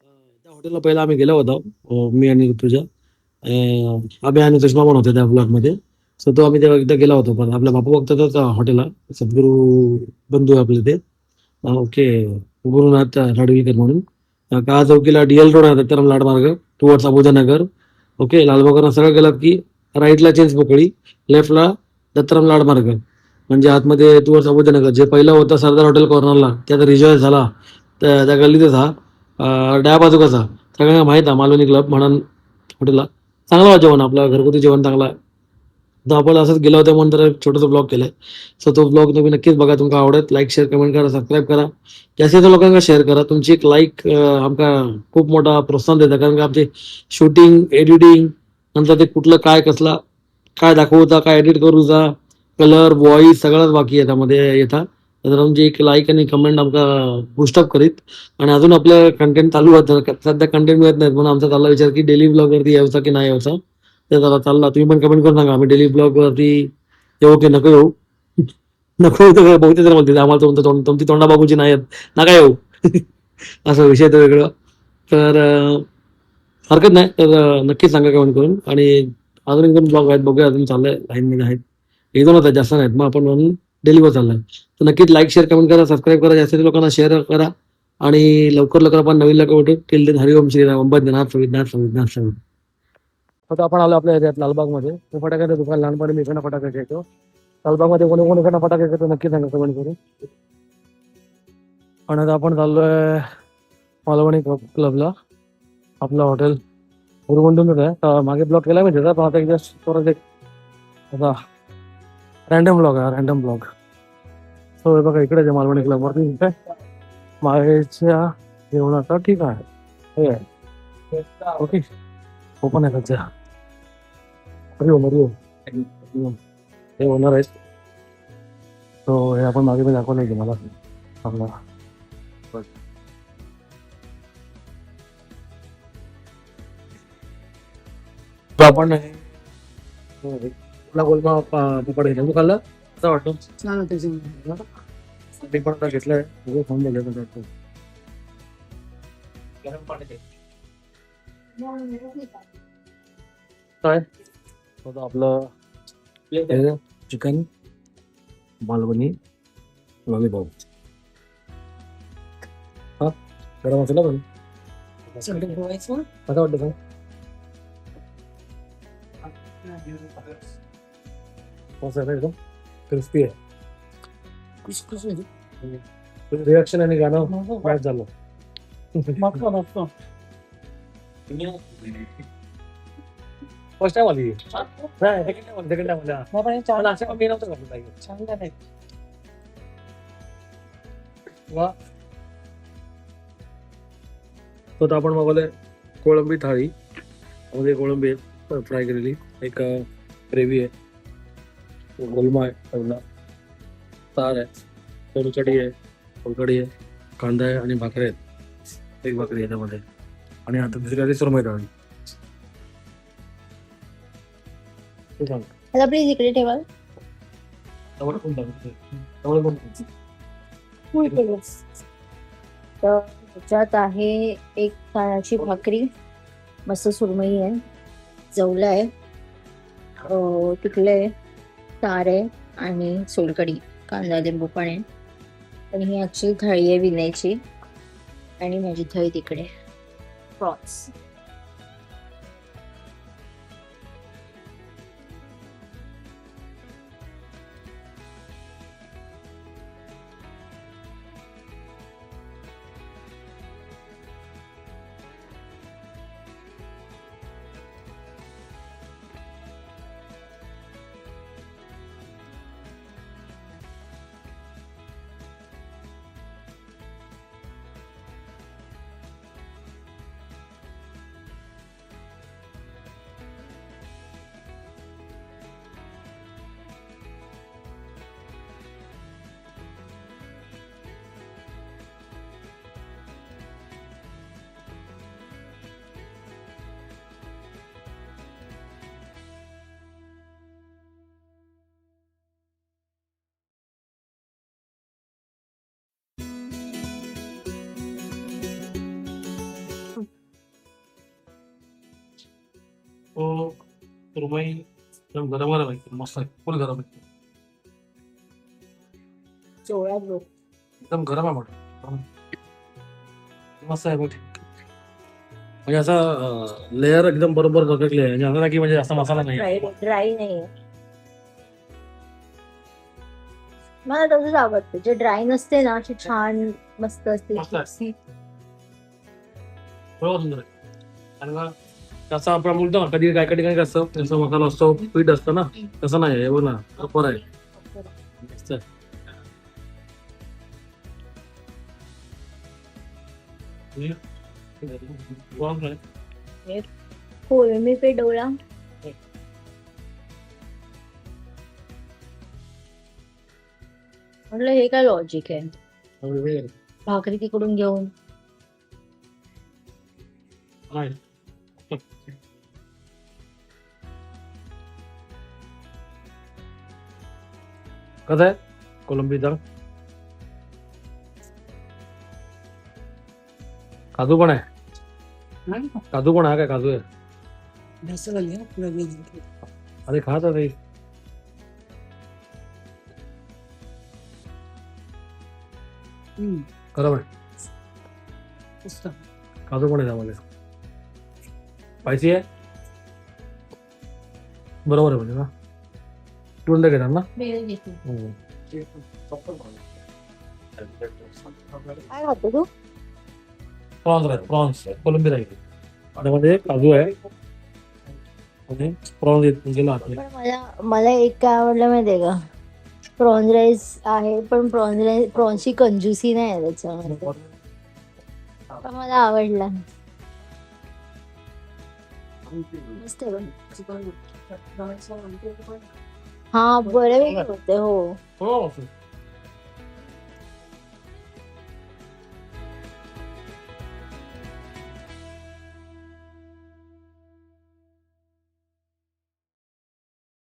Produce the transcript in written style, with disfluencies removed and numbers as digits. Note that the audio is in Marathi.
त्या हॉटेलला पहिला आम्ही गेलो होतो. मी आणि ऋतुजा. अभय आणि चष्मा पण होते त्या ब्लॉगमध्ये. सो तो आम्ही तेव्हा एकदा गेला होतो. पण आपल्या बापू बघतातच हॉटेलला. सद्गुरू बंधू आहे आपले ते. ओके. गुरुनाथ राडवीकर म्हणून. काळा चौकीला डीएल रोड आहे दत्ताराम लाड मार्ग टुवर्ड्स अबुजानगर. ओके. लालबागवरून सरळ गेलात की राईटला चेंज पकडी, लेफ्टला दत्ताराम लाड मार्ग. म्हणजे आतमध्ये टुवर्ड्स अबुजानगर जे पहिलं होतं सरदार हॉटेल कॉर्नरला ते आता रिजॉय झाला. त्या गल्लीतच हा डाव्या बाजूकाचा सगळ्यांना माहीत आहे मालवणी क्लब म्हणून हॉटेलला. चांगलं जेवण आपलं घरगुती जेवण चांगलं आहे. तर आपण असंच गेलो होतो म्हणून तर छोटंसं ब्लॉग केलं. सो तो ब्लॉग तुम्ही नक्कीच बघा. तुमका आवडत लाईक शेअर कमेंट करा सबस्क्राईब करा. जास्तीत लोकांना शेअर करा. तुमची एक लाईक आमका खूप मोठा प्रोत्साहन देतं. कारण का आमचे शूटिंग एडिटिंग नंतर ते कुठलं काय कसला काय दाखवता काय एडिट करूचा कलर व्हॉइस सगळंच बाकी आहे त्यामध्ये येतात. तर तुमची एक लाईक आणि कमेंट आमका बुस्टअप करीत. आणि अजून आपलं कंटेंट चालू होतं. सध्या कंटेंट मिळत नाहीत म्हणून आमचा चालला विचार की डेली ब्लॉगवरती यायचा की नाही यायचा. ते जरा चालला. तुम्ही पण कमेंट करून सांगा आम्ही डेली ब्लॉगवरती येऊ की नको येऊ. नको येऊ तर बहुतेक जण म्हणते आम्हाला तुमची तोंडा बाबूची नाही आहेत नका येऊ. असा विषय तर वेगळं. तर हरकत नाही. तर नक्कीच सांगा कमेंट करून. आणि अजून एकदम ब्लॉग आहेत बघूया अजून चाललंय लाईनमध्ये आहेत. एक दोन आहेत जास्त नाहीत. मग आपण म्हणून डेलीवर चाललाय. तर नक्कीच लाईक शेअर कमेंट करा सबस्क्राईब करा जास्तीत लोकांना शेअर करा. आणि लवकर लवकर आपण नवीन लोक भेटू. टिल देन हरिओम श्रीराम बंदनाथ संविधान संविधान संविधान. आता आपण आलो आपल्या एरियात लालबागमध्ये. ते फटाक्याचं दुकान लहानपणी मी इकडनं फटाके घ्यायचो. लालबागमध्ये कोणी कोणी इकडनं फटाके घेतो नक्की सांगा कमेंट करून. आणि आता आपण चाललोय मालवणी क्लबला. आपलं हॉटेल गुरुगुंडूनच आहे. तर मागे ब्लॉग केला मी त्याचा पण आता एक जस्ट परत एक आता रॅन्डम ब्लॉग आहे रॅन्डम ब्लॉग. सो हे बघा इकडेच आहे मालवणी क्लबवरती. मागेच्या जेवणाचा ठीक आहे हे आहे. ओके ओपन आहे सध्या. हरिओम हरिओम. हे होणार आहेत. तो हे आपण मागे मी दाखवलं की मला आपला आपण गोलमा पपड घेतला. तू खाल्लं कसं वाटतं? छान होतं. मी पण आता घेतलंय. फोन बोलले वाटतं. काय होतं आपलं चिकन मालवणी लॉलीपॉप. हा गरम मसाला पण कसं वाटतं सांग. कसं आहे एकदम क्रिस्पी आहे. रिॲक्शन आणि गाणं मॅच झालं. फर्स्ट टाइम आली सेकंड टाइम आल्या असं कमी नव्हतं घालून पाहिजे. छान झालंय. वा. तर आपण मागवलंय कोळंबी थाळी. मध्ये कोळंबी आहे फ्राय केलेली. एक ग्रेव्ही आहे गोलमा आहे तार आहे सोलकढी आहे सोलकढी आहे कांदा आहे आणि भाकरी आहेत. एक भाकरी आहे त्यामध्ये. आणि आता दुसरी आली सुरमई थाळी. मला प्लीज इकडे ठेवा. तर त्याच्यात आहे एक तांदळाची भाकरी मस्त सुरमई आहे जवला आहे पिकलं आहे तार आहे आणि सोलकढी कांदा लिंबू पण आहे. आणि ही ॲक्च्युअली थाळी आहे विण्याची आणि माझी थाळी तिकडे प्रॉन्स. तो सुरमई एकदम गरम गरम आहे मस्त आहे फुल गरम आहे चोळ्यात बघ. एकदम गरम आहे म्हटलं मस्त आहे बघ म्हणजे असा लेअर एकदम बरोबर बघितले आहे म्हणजे असं नाही की म्हणजे असा मसाला नाही ड्राय नाही. मला तसंच आवडतं जे ड्राय नसते ना अशी छान मस्त असते. मस्त आहे. बरोबर सुंदर आहे आणि मग कसं आपण बोलतो ना कधी काय काय ठिकाणी कसं जसं मसाला असतो पीठ असतं ना तसं नाही आहे ना प्रॉपर आहे मस्त आहे. वाव आहे. कोळमी पे डोळा. म्हटलं हे काय लॉजिक आहे वेगळं आहे. भाकरी तिकडून घेऊन. नाही. कसं आहे कोलंबीचा काजू पण आहे काजू पण आहे काय काजू आहे अरे खात आहे खरं आहे काजू पण आहे त्यामध्ये स्पायसी आहे बरोबर आहे म्हणजे ना टून घेतात ना काय खातो तू? प्रॉन्स कोलंबी राहील त्यामध्ये काजू आहे आणि प्रॉन्स गेला पण मला एक काय आवडलं माहितीये का प्रॉन्स राईस आहे पण प्रॉन्सची कंजूसी नाही आहे त्याच्यामध्ये पण मला आवडला. मस्त आहे पण. हा बऱ्यापैकी होते हो. हो